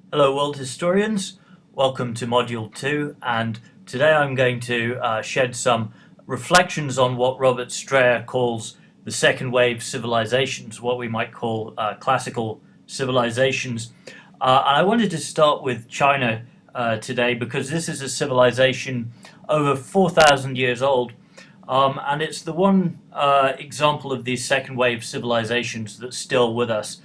Hello world historians, welcome to Module 2, and today I'm going to shed some reflections on what Robert Strayer calls the second wave civilizations, what we might call classical civilizations. And I wanted to start with China today because this is a civilization over 4,000 years old, and it's the one example of these second wave civilizations that's still with us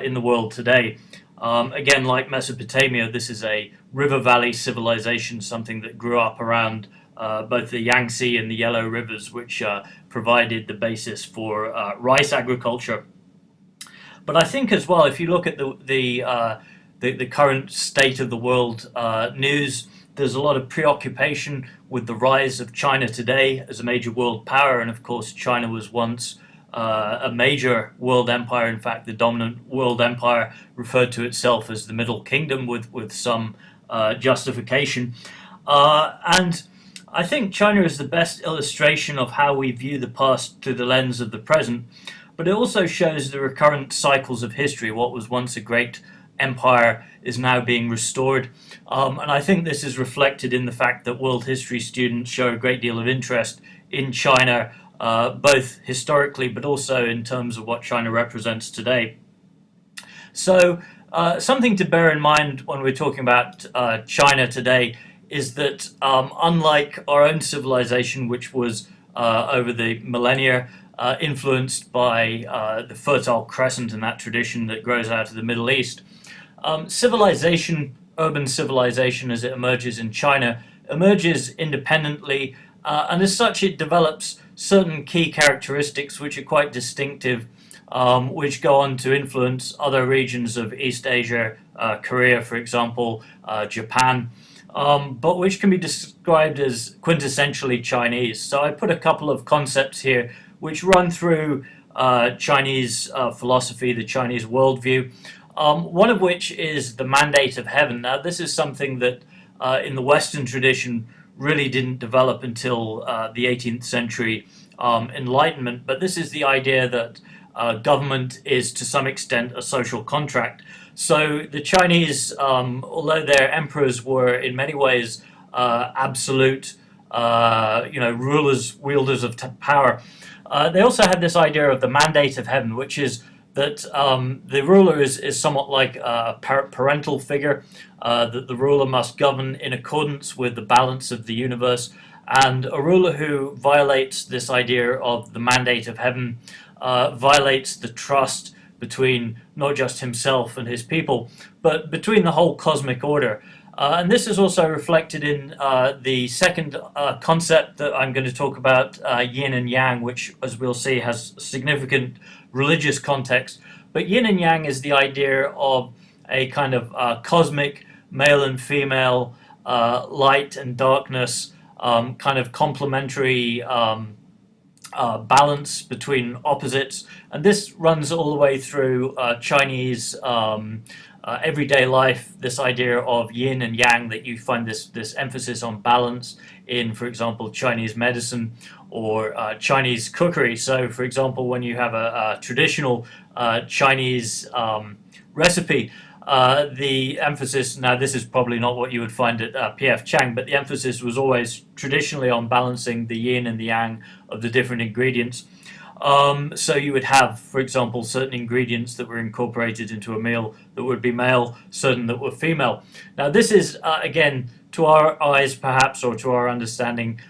in the world today. Again, like Mesopotamia, this is a river valley civilization, something that grew up around both the Yangtze and the Yellow Rivers, which provided the basis for rice agriculture. But I think as well, if you look at the current state of the world news, there's a lot of preoccupation with the rise of China today as a major world power, and of course, China was once a major world empire. In fact, the dominant world empire referred to itself as the Middle Kingdom with some justification. And I think China is the best illustration of how we view the past through the lens of the present, but it also shows the recurrent cycles of history. What was once a great empire is now being restored. And I think this is reflected in the fact that world history students show a great deal of interest in China, both historically but also in terms of what China represents today. So something to bear in mind when we're talking about China today is that unlike our own civilization, which was over the millennia influenced by the Fertile Crescent and that tradition that grows out of the Middle East, civilization, urban civilization as it emerges in China, emerges independently, and as such it develops certain key characteristics which are quite distinctive, which go on to influence other regions of East Asia, Korea, for example, Japan, but which can be described as quintessentially Chinese. So I put a couple of concepts here which run through Chinese philosophy, the Chinese worldview, one of which is the mandate of heaven. Now, this is something that in the Western tradition really didn't develop until the 18th century Enlightenment, but this is the idea that government is to some extent a social contract. So the Chinese, although their emperors were in many ways absolute, rulers, wielders of power, they also had this idea of the mandate of heaven, which is that the ruler is somewhat like a parental figure, that the ruler must govern in accordance with the balance of the universe, and a ruler who violates this idea of the mandate of heaven violates the trust between not just himself and his people, but between the whole cosmic order. And this is also reflected in the second concept that I'm going to talk about, yin and yang, which, as we'll see, has significant religious context. But yin and yang is the idea of a kind of cosmic male and female, light and darkness, kind of complementary balance between opposites. And this runs all the way through Chinese everyday life, this idea of yin and yang, that you find this emphasis on balance in, for example, Chinese medicine or Chinese cookery. So, for example, when you have a traditional Chinese recipe, the emphasis, now this is probably not what you would find at P.F. Chang, but the emphasis was always traditionally on balancing the yin and the yang of the different ingredients. So you would have, for example, certain ingredients that were incorporated into a meal that would be male, certain that were female. Now this is, again, to our eyes perhaps, or to our understanding,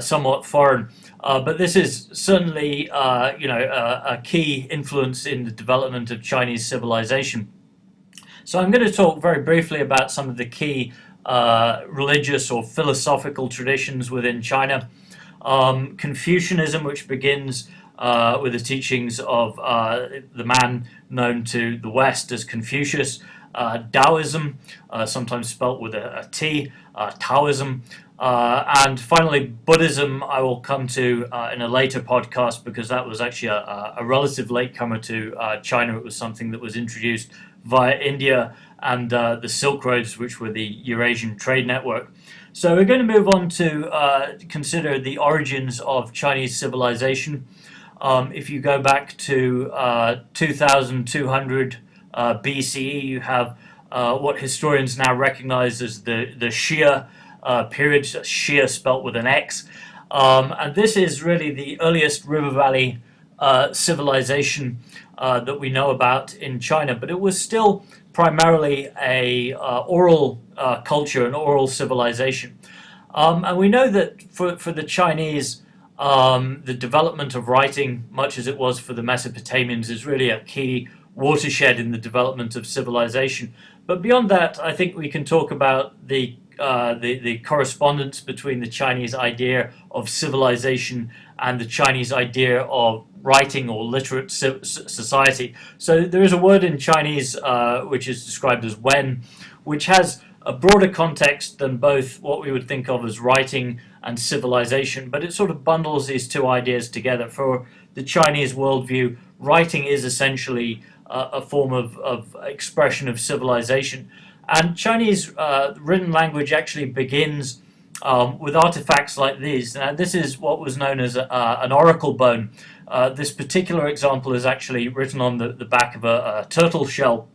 somewhat foreign. But this is certainly, a key influence in the development of Chinese civilization. So I'm going to talk very briefly about some of the key religious or philosophical traditions within China. Confucianism, which begins with the teachings of the man known to the West as Confucius. Taoism, sometimes spelt with a T, Taoism. And finally, Buddhism, I will come to in a later podcast, because that was actually a relative latecomer to China. It was something that was introduced via India and the Silk Roads, which were the Eurasian trade network. So we're going to move on to consider the origins of Chinese civilization. If you go back to 2200 BCE, you have what historians now recognize as the Xia period, Xia spelt with an X. And this is really the earliest river valley civilization that we know about in China, but it was still primarily a oral culture, an oral civilization. And we know that for the Chinese, the development of writing, much as it was for the Mesopotamians, is really a key watershed in the development of civilization. But beyond that, I think we can talk about the correspondence between the Chinese idea of civilization and the Chinese idea of writing or literate society. So there is a word in Chinese which is described as wen, which has a broader context than both what we would think of as writing and civilization, but it sort of bundles these two ideas together. For the Chinese worldview, writing is essentially a form of expression of civilization. And Chinese written language actually begins with artifacts like these. Now, this is what was known as an oracle bone. This particular example is actually written on the back of a turtle shell.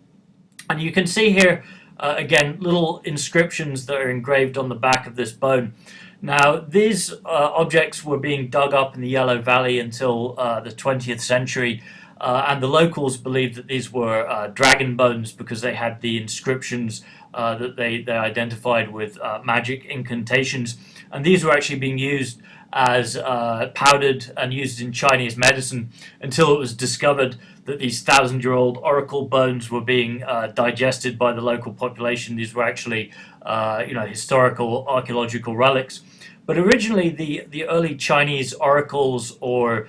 And you can see here, again, little inscriptions that are engraved on the back of this bone. Now, these objects were being dug up in the Yellow Valley until the 20th century. And the locals believed that these were dragon bones because they had the inscriptions that they identified with magic incantations. And these were actually being used as powdered and used in Chinese medicine until it was discovered that these 1,000-year-old oracle bones were being digested by the local population. These were actually historical archaeological relics. But originally, the early Chinese oracles or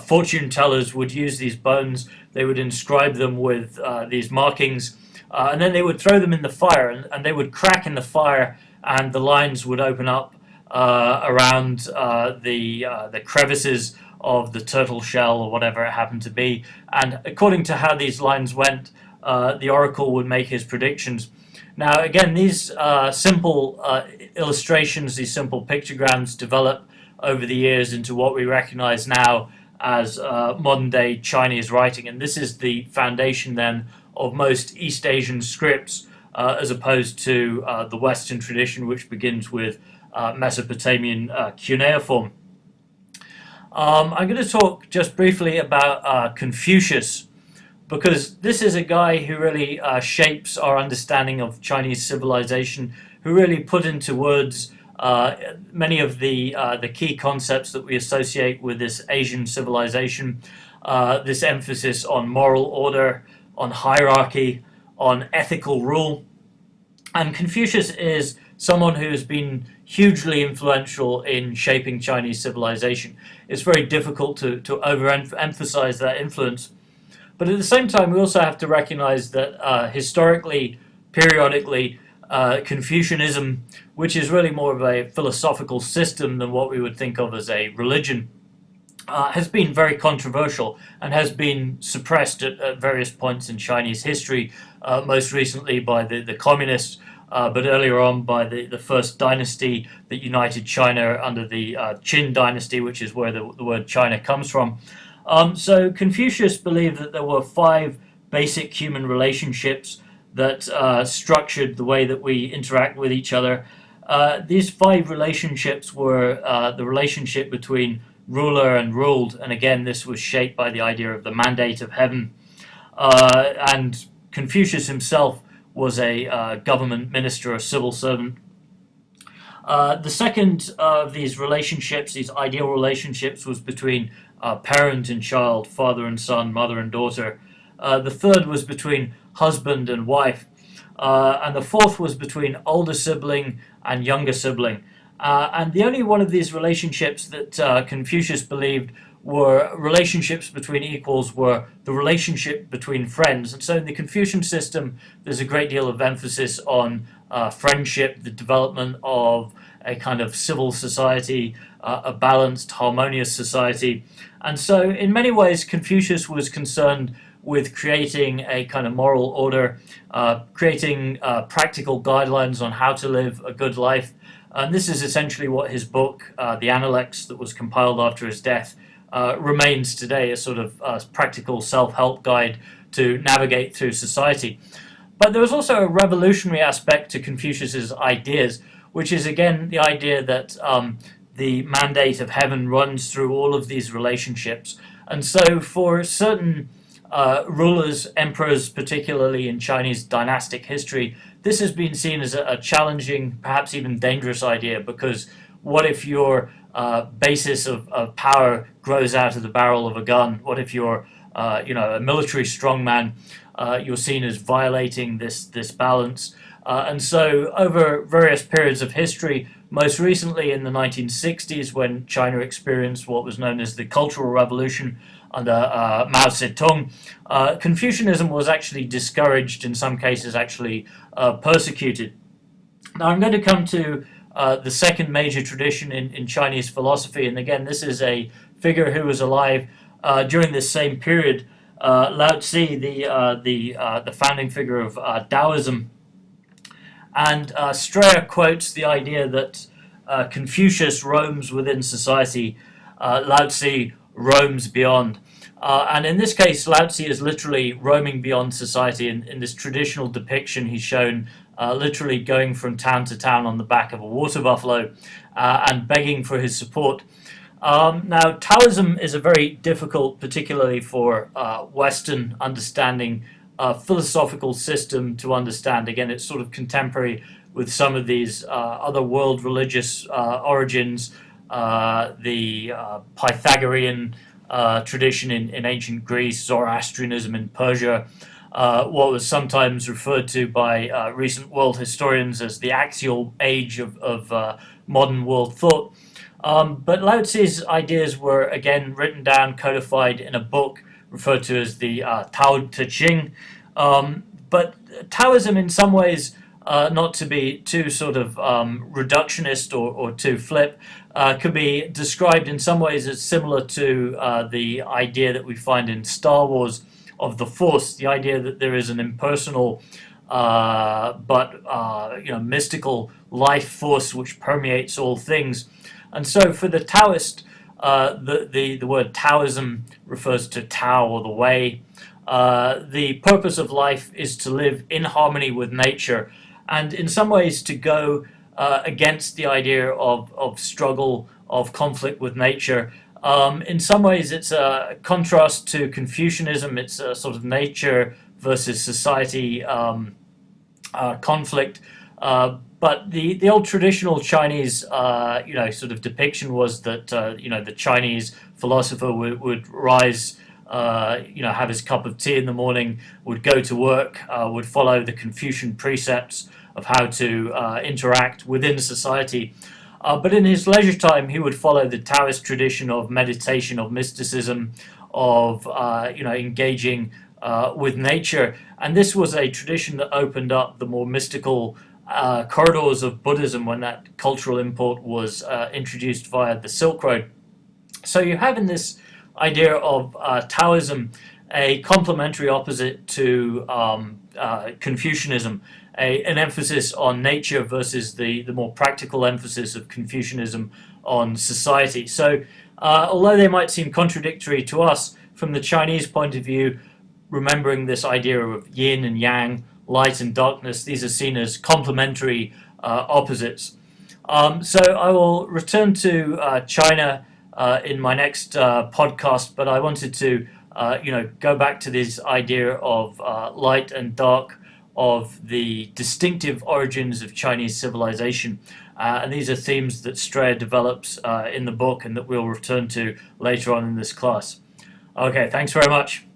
fortune tellers would use these bones. They would inscribe them with these markings, and then they would throw them in the fire, and they would crack in the fire, and the lines would open up around the crevices of the turtle shell or whatever it happened to be. And according to how these lines went, the oracle would make his predictions. Now, again, these simple illustrations, these simple pictograms develop over the years into what we recognize now as modern-day Chinese writing. And this is the foundation, then, of most East Asian scripts, as opposed to the Western tradition, which begins with Mesopotamian cuneiform. I'm going to talk just briefly about Confucius, because this is a guy who really shapes our understanding of Chinese civilization, who really put into words many of the key concepts that we associate with this Asian civilization, this emphasis on moral order, on hierarchy, on ethical rule. And Confucius is someone who has been hugely influential in shaping Chinese civilization. It's very difficult to overemphasize that influence. But at the same time, we also have to recognize that historically, periodically, Confucianism, which is really more of a philosophical system than what we would think of as a religion, has been very controversial and has been suppressed at various points in Chinese history, most recently by the communists, but earlier on by the first dynasty that united China under the Qin dynasty, which is where the word China comes from. So Confucius believed that there were 5 basic human relationships that structured the way that we interact with each other. These 5 relationships were the relationship between ruler and ruled, and again this was shaped by the idea of the mandate of heaven. And Confucius himself was a government minister, a civil servant. The second of these relationships, these ideal relationships, was between parent and child, father and son, mother and daughter. The third was between husband and wife. And the fourth was between older sibling and younger sibling. And the only one of these relationships that Confucius believed were relationships between equals were the relationship between friends. And so in the Confucian system, there's a great deal of emphasis on friendship, the development of a kind of civil society, a balanced, harmonious society. And so in many ways, Confucius was concerned with creating a kind of moral order, creating practical guidelines on how to live a good life. And this is essentially what his book, The Analects, that was compiled after his death, remains today, a sort of practical self-help guide to navigate through society. But there was also a revolutionary aspect to Confucius's ideas, which is again the idea that the mandate of heaven runs through all of these relationships. And so for certain rulers, emperors, particularly in Chinese dynastic history, this has been seen as a challenging, perhaps even dangerous idea, because what if your basis of power grows out of the barrel of a gun? What if you're a military strongman? You're seen as violating this balance. And so over various periods of history, most recently in the 1960s, when China experienced what was known as the Cultural Revolution under Mao Zedong, Confucianism was actually discouraged, in some cases actually persecuted. Now I'm going to come to the second major tradition in Chinese philosophy, and again this is a figure who was alive during this same period, Lao Tzu, the founding figure of Taoism. And Strayer quotes the idea that Confucius roams within society, Lao Tzu roams beyond. And in this case, Lao Tzu is literally roaming beyond society. In this traditional depiction, he's shown literally going from town to town on the back of a water buffalo and begging for his support. Now, Taoism is a very difficult, particularly for Western understanding, philosophical system to understand. Again, it's sort of contemporary with some of these other world religious origins, the Pythagorean tradition in ancient Greece, Zoroastrianism in Persia, what was sometimes referred to by recent world historians as the axial age of modern world thought. But Lao Tzu's ideas were again written down, codified in a book referred to as the Tao Te Ching. But Taoism, in some ways, not to be too sort of reductionist or too flip, could be described in some ways as similar to the idea that we find in Star Wars of the Force, the idea that there is an impersonal but mystical life force which permeates all things. And so for the Taoist, the word Taoism refers to Tao, or the way. The purpose of life is to live in harmony with nature, and in some ways to go against the idea of struggle, of conflict with nature. In some ways it's a contrast to Confucianism. It's a sort of nature versus society conflict. But the old traditional Chinese, sort of depiction was that, the Chinese philosopher would rise, have his cup of tea in the morning, would go to work, would follow the Confucian precepts of how to interact within society. But in his leisure time, he would follow the Taoist tradition of meditation, of mysticism, of, engaging with nature. And this was a tradition that opened up the more mystical corridors of Buddhism when that cultural import was introduced via the Silk Road. So you have in this idea of Taoism a complementary opposite to Confucianism, an emphasis on nature versus the more practical emphasis of Confucianism on society. So although they might seem contradictory to us, from the Chinese point of view, remembering this idea of yin and yang, light and darkness, these are seen as complementary opposites. So I will return to China in my next podcast, but I wanted to go back to this idea of light and dark, of the distinctive origins of Chinese civilization. And these are themes that Strayer develops in the book and that we'll return to later on in this class. Okay, thanks very much.